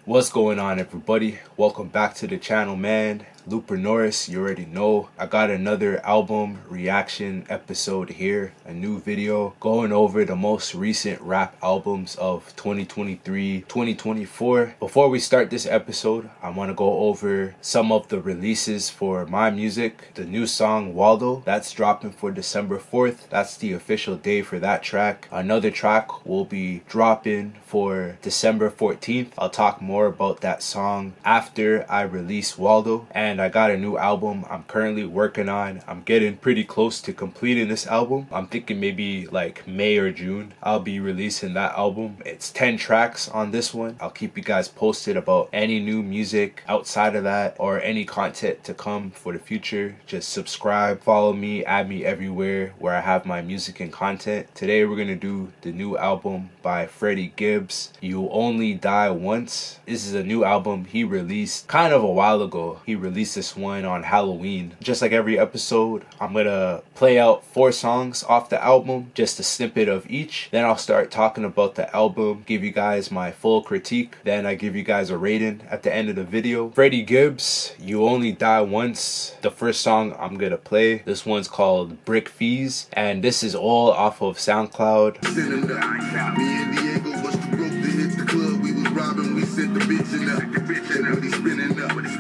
What's going on, everybody? Welcome back to the channel, man. Looper Norris, you already know. I got another album reaction episode here, a new video going over the most recent rap albums of 2023-2024. Before we start this episode, I want to go over some of the releases for my music. The new song Waldo, that's dropping for December 4th. That's the official day for that track. Another track will be dropping for December 14th. I'll talk more about that song after I release Waldo. And I got a new album I'm currently working on. I'm getting pretty close to completing this album. I'm thinking maybe like May or June I'll be releasing that album. It's 10 tracks on this one. I'll keep you guys posted about any new music outside of that or any content to come for the future. Just subscribe, follow me, add me everywhere where I have my music and content. Today we're gonna do the new album by Freddie Gibbs, You Only Die Once. This is a new album he released kind of a while ago. He released this one on Halloween. Just like every episode, I'm gonna play out 4 songs off the album, just a snippet of each. Then I'll start talking about the album, give you guys my full critique. Then I give you guys a rating at the end of the video. Freddie Gibbs, You Only Die Once. The first song I'm gonna play, this one's called Brick Fees, and this is all off of SoundCloud.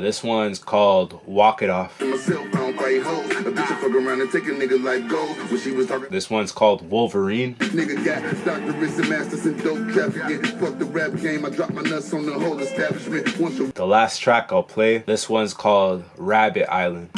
This one's called Walk It Off. This one's called Wolverine. The last track I'll play, this one's called Rabbit Island.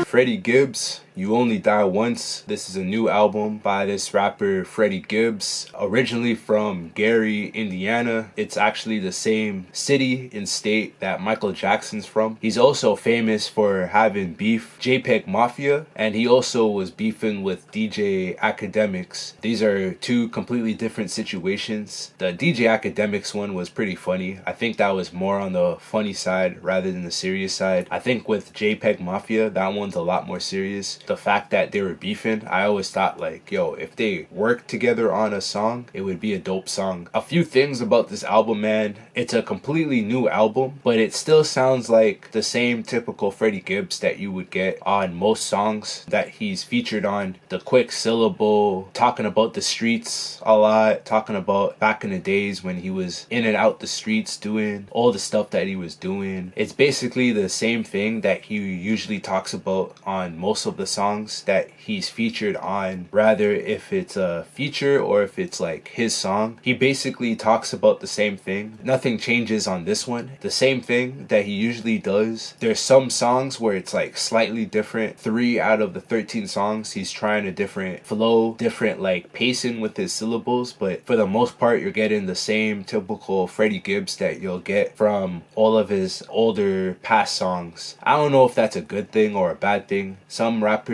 Freddie Gibbs, You Only Die Once. This is a new album by this rapper Freddie Gibbs, originally from Gary, Indiana. It's actually the same city and state that Michael Jackson's from. He's also famous for having beef JPEG Mafia, and he also was beefing with DJ Academics. These are two completely different situations. The DJ Academics one was pretty funny. I think that was more on the funny side rather than the serious side. I think with JPEG Mafia, that one's a lot more serious. The fact that they were beefing, I always thought like, yo, if they worked together on a song, it would be a dope song. A few things about this album, man. It's a completely new album, but it still sounds like the same typical Freddie Gibbs that you would get on most songs that he's featured on. The quick syllable, talking about the streets a lot, talking about back in the days when he was in and out the streets doing all the stuff that he was doing. It's basically the same thing that he usually talks about on most of the songs that he's featured on, rather if it's a feature or if it's like his song. He basically talks about the same thing. Nothing changes on this one. The same thing that he usually does. There's some songs where it's like slightly different. 3 out of the 13 songs he's trying a different flow, different like pacing with his syllables, but for the most part you're getting the same typical Freddie Gibbs that you'll get from all of his older past songs. I don't know if that's a good thing or a bad thing. Some rappers,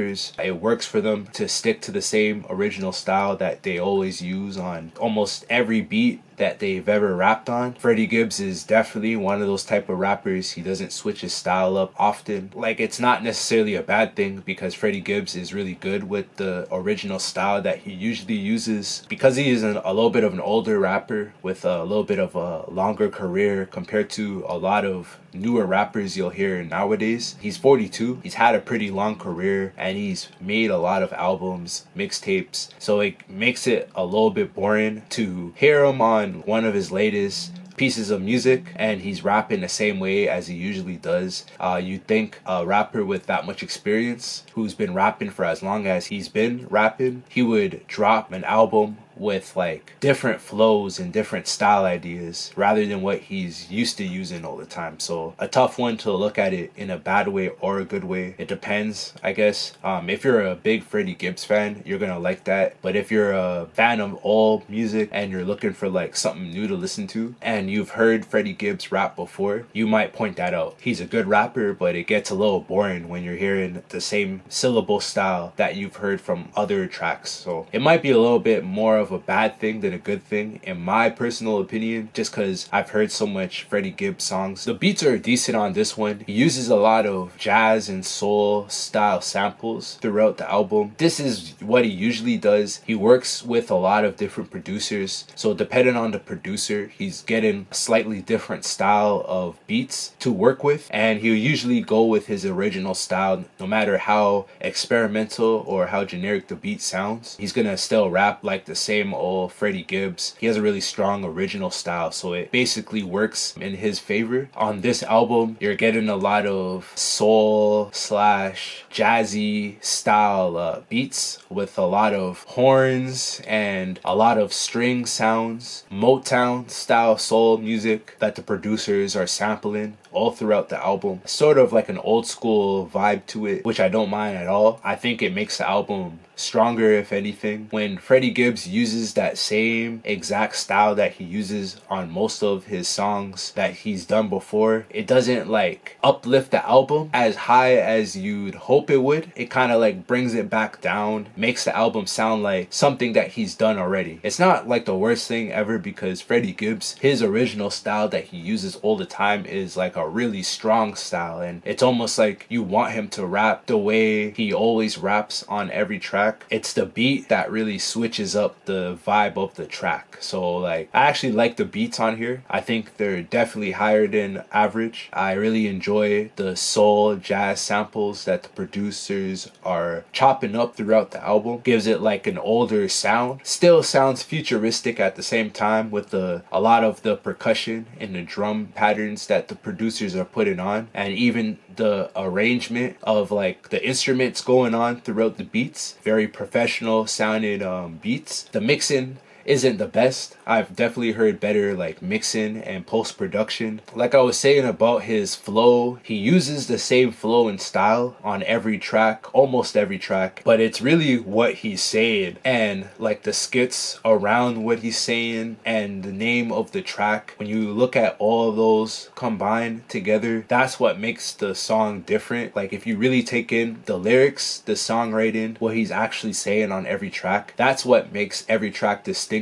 it works for them to stick to the same original style that they always use on almost every beat that they've ever rapped on. Freddie Gibbs is definitely one of those type of rappers. He doesn't switch his style up often. Like, it's not necessarily a bad thing because Freddie Gibbs is really good with the original style that he usually uses. Because he is a little bit of an older rapper with a little bit of a longer career compared to a lot of newer rappers you'll hear nowadays. He's 42. He's had a pretty long career and he's made a lot of albums, mixtapes. So it makes it a little bit boring to hear him on one of his latest pieces of music and he's rapping the same way as he usually does. You'd think a rapper with that much experience, who's been rapping for as long as he's been rapping, he would drop an album with like different flows and different style ideas rather than what he's used to using all the time. So a tough one to look at it in a bad way or a good way. It depends, I guess. If you're a big Freddie Gibbs fan, you're gonna like that. But if you're a fan of all music and you're looking for like something new to listen to and you've heard Freddie Gibbs rap before, you might point that out. He's a good rapper, but it gets a little boring when you're hearing the same syllable style that you've heard from other tracks. So it might be a little bit more of of a bad thing than a good thing, in my personal opinion, just because I've heard so much Freddie Gibbs songs. The beats are decent on this one. He uses a lot of jazz and soul style samples throughout the album. This is what he usually does. He works with a lot of different producers, so depending on the producer, he's getting a slightly different style of beats to work with, and he'll usually go with his original style no matter how experimental or how generic the beat sounds. He's gonna still rap like the same old Freddie Gibbs. He has a really strong original style, so it basically works in his favor. On this album, you're getting a lot of soul slash jazzy style beats with a lot of horns and a lot of string sounds, Motown style soul music that the producers are sampling all throughout the album. Sort of like an old school vibe to it, which I don't mind at all. I think it makes the album stronger, if anything. When Freddie Gibbs uses that same exact style that he uses on most of his songs that he's done before, it doesn't like uplift the album as high as you'd hope it would. It kind of like brings it back down, makes the album sound like something that he's done already. It's not like the worst thing ever, because Freddie Gibbs, his original style that he uses all the time is like a really strong style, and it's almost like you want him to rap the way he always raps on every track. It's the beat that really switches up the vibe of the track. So like, I actually like the beats on here. I think they're definitely higher than average. I really enjoy the soul jazz samples that the producers are chopping up throughout the album. Gives it like an older sound. Still sounds futuristic at the same time with a lot of the percussion and the drum patterns that the producers are putting on, and even the arrangement of like the instruments going on throughout the beats. Very professional sounding beats. The mixing isn't the best. I've definitely heard better like mixing and post-production. Like I was saying about his flow, he uses the same flow and style on every track, almost every track, but it's really what he's saying and like the skits around what he's saying and the name of the track. When you look at all of those combined together, that's what makes the song different. Like if you really take in the lyrics, the songwriting, what he's actually saying on every track, that's what makes every track distinctive.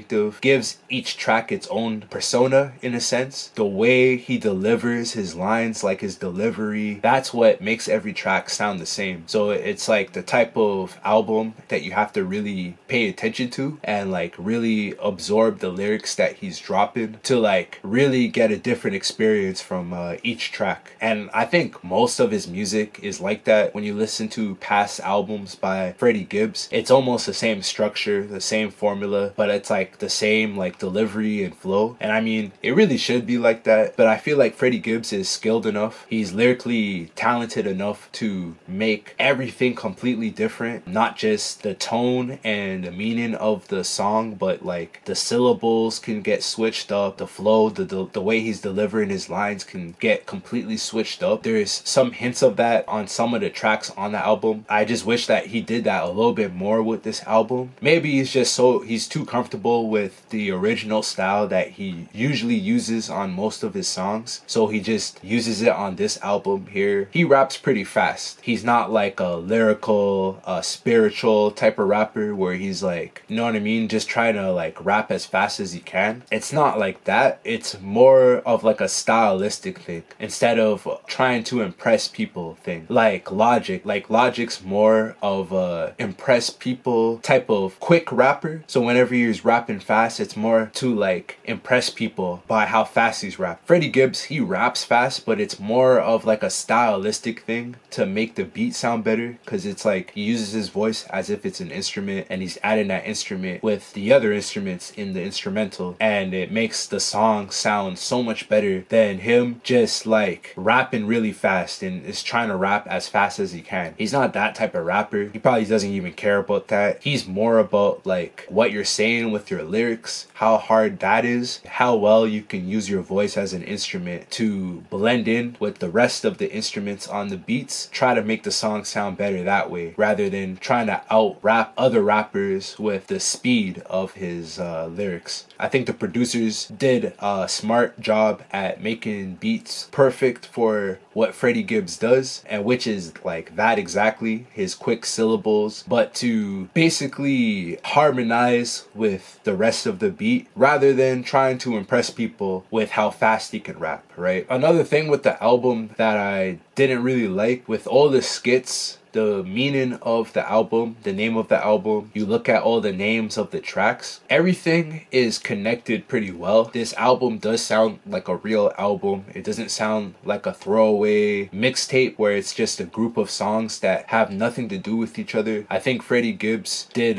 Gives each track its own persona in a sense. The way he delivers his lines, like his delivery, that's what makes every track sound the same. So it's like the type of album that you have to really pay attention to and like really absorb the lyrics that he's dropping to like really get a different experience from each track. And I think most of his music is like that. When you listen to past albums by Freddie Gibbs, it's almost the same structure, the same formula, but it's like the same like delivery and flow. And I mean, it really should be like that, but I feel like Freddie Gibbs is skilled enough, he's lyrically talented enough to make everything completely different, not just the tone and the meaning of the song, but like the syllables can get switched up, the flow, the way he's delivering his lines can get completely switched up. There's some hints of that on some of the tracks on the album. I just wish that he did that a little bit more with this album. Maybe he's too comfortable with the original style that he usually uses on most of his songs, so he just uses it on this album here. He raps pretty fast. He's not like a lyrical spiritual type of rapper where he's like, you know what I mean, just trying to like rap as fast as he can. It's not like that. It's more of like a stylistic thing instead of trying to impress people thing. Like Logic's more of a impress people type of quick rapper, so whenever he's rapping fast, it's more to like impress people by how fast he's rapping. Freddie Gibbs, he raps fast, but it's more of like a stylistic thing to make the beat sound better, because it's like he uses his voice as if it's an instrument and he's adding that instrument with the other instruments in the instrumental, and it makes the song sound so much better than him just like rapping really fast and is trying to rap as fast as he can. He's not that type of rapper. He probably doesn't even care about that. He's more about like what you're saying with your lyrics, how hard that is, how well you can use your voice as an instrument to blend in with the rest of the instruments on the beats. Try to make the song sound better that way, rather than trying to out rap other rappers with the speed of his lyrics. I think the producers did a smart job at making beats perfect for what Freddie Gibbs does, and which is like that exactly, his quick syllables, but to basically harmonize with the rest of the beat rather than trying to impress people with how fast he can rap, right? Another thing with the album that I didn't really like, with all the skits, the meaning of the album, the name of the album, you look at all the names of the tracks, everything is connected pretty well. This album does sound like a real album. It doesn't sound like a throwaway mixtape where it's just a group of songs that have nothing to do with each other. I think Freddie Gibbs did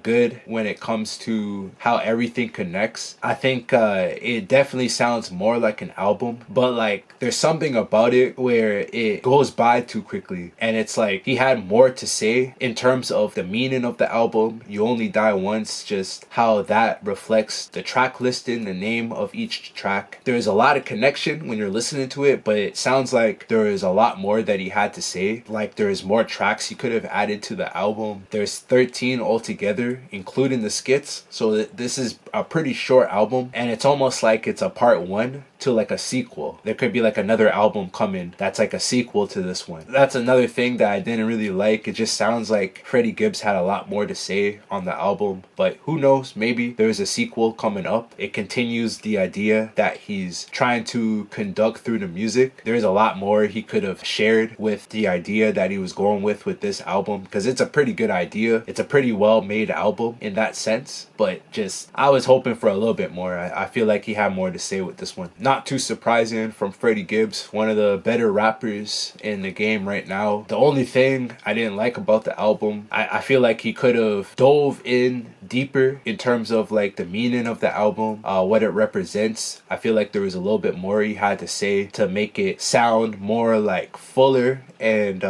good when it comes to how everything connects. I think it definitely sounds more like an album, but like there's something about it where it goes by too quickly, and it's like he had more to say in terms of the meaning of the album. You Only Die Once, just how that reflects the track listing, the name of each track. There's a lot of connection when you're listening to it, but it sounds like there is a lot more that he had to say. Like there's more tracks he could have added to the album. There's 13 altogether, including the skits. So this is a pretty short album, and it's almost like it's a part one to like a sequel. There could be like another album coming that's like a sequel to this one. That's another thing that I didn't really like. It just sounds like Freddie Gibbs had a lot more to say on the album, but who knows, maybe there's a sequel coming up. It continues the idea that he's trying to conduct through the music. There's a lot more he could have shared with the idea that he was going with this album, because it's a pretty good idea. It's a pretty well made album in that sense, but just I was hoping for a little bit more. I feel like he had more to say with this one. Not too surprising from Freddie Gibbs, one of the better rappers in the game right now. The only thing I didn't like about the album, I feel like he could have dove in deeper in terms of like the meaning of the album, what it represents. I feel like there was a little bit more he had to say to make it sound more like fuller and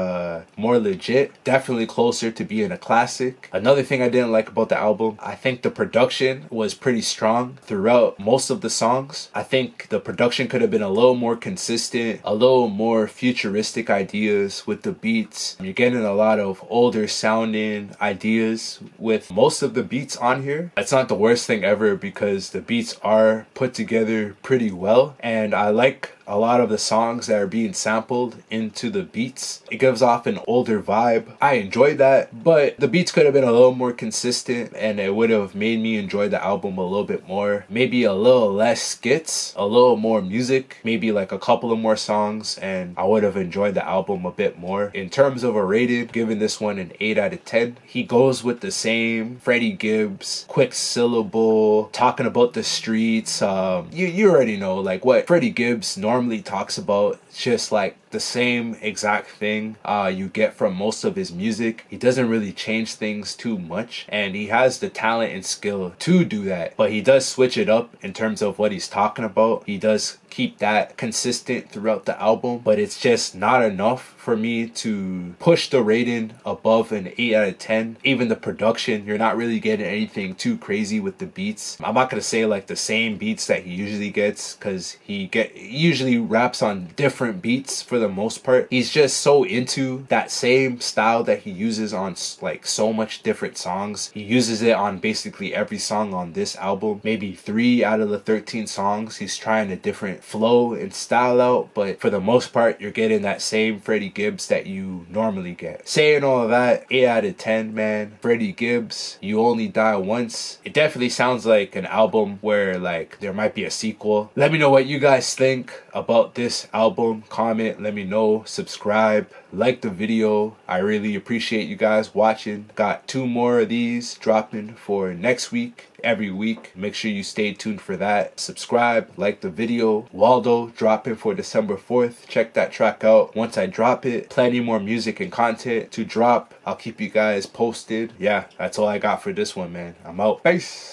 more legit. Definitely closer to being a classic. Another thing I didn't like about the album, I think the production was pretty strong throughout most of the songs. I think the production could have been a little more consistent, a little more futuristic ideas with the beats. You're getting a lot of older sounding ideas with most of the beats on here. It's not the worst thing ever because the beats are put together pretty well, and I like a lot of the songs that are being sampled into the beats. It gives off an older vibe. I enjoyed that, but the beats could have been a little more consistent and it would have made me enjoy the album a little bit more. Maybe a little less skits, a little more music, maybe like a couple of more songs, and I would have enjoyed the album a bit more. In terms of a rating, giving this one an 8 out of 10. He goes with the same Freddie Gibbs, quick syllable, talking about the streets. You already know like what Freddie Gibbs normally talks about. It's just like the same exact thing you get from most of his music. He doesn't really change things too much, and he has the talent and skill to do that, but he does switch it up in terms of what he's talking about. He does keep that consistent throughout the album, but it's just not enough for me to push the rating above an 8 out of 10. Even the production, you're not really getting anything too crazy with the beats. I'm not gonna say like the same beats that he usually gets, because he usually raps on different beats for the most part. He's just so into that same style that he uses on like so much different songs. He uses it on basically every song on this album. Maybe 3 out of the 13 songs he's trying a different flow and style out, but for the most part you're getting that same Freddie Gibbs that you normally get. Saying all of that, 8 out of 10, man. Freddie Gibbs, You Only Die Once. It definitely sounds like an album where like there might be a sequel. Let me know what you guys think about this album. Comment, let me know, subscribe, like the video. I really appreciate you guys watching. Got 2 more of these dropping for next week, every week. Make sure you stay tuned for that. Subscribe, like the video. Waldo dropping for December 4th. Check that track out. Once I drop it, plenty more music and content to drop. I'll keep you guys posted. Yeah, that's all I got for this one, man. I'm out. Peace.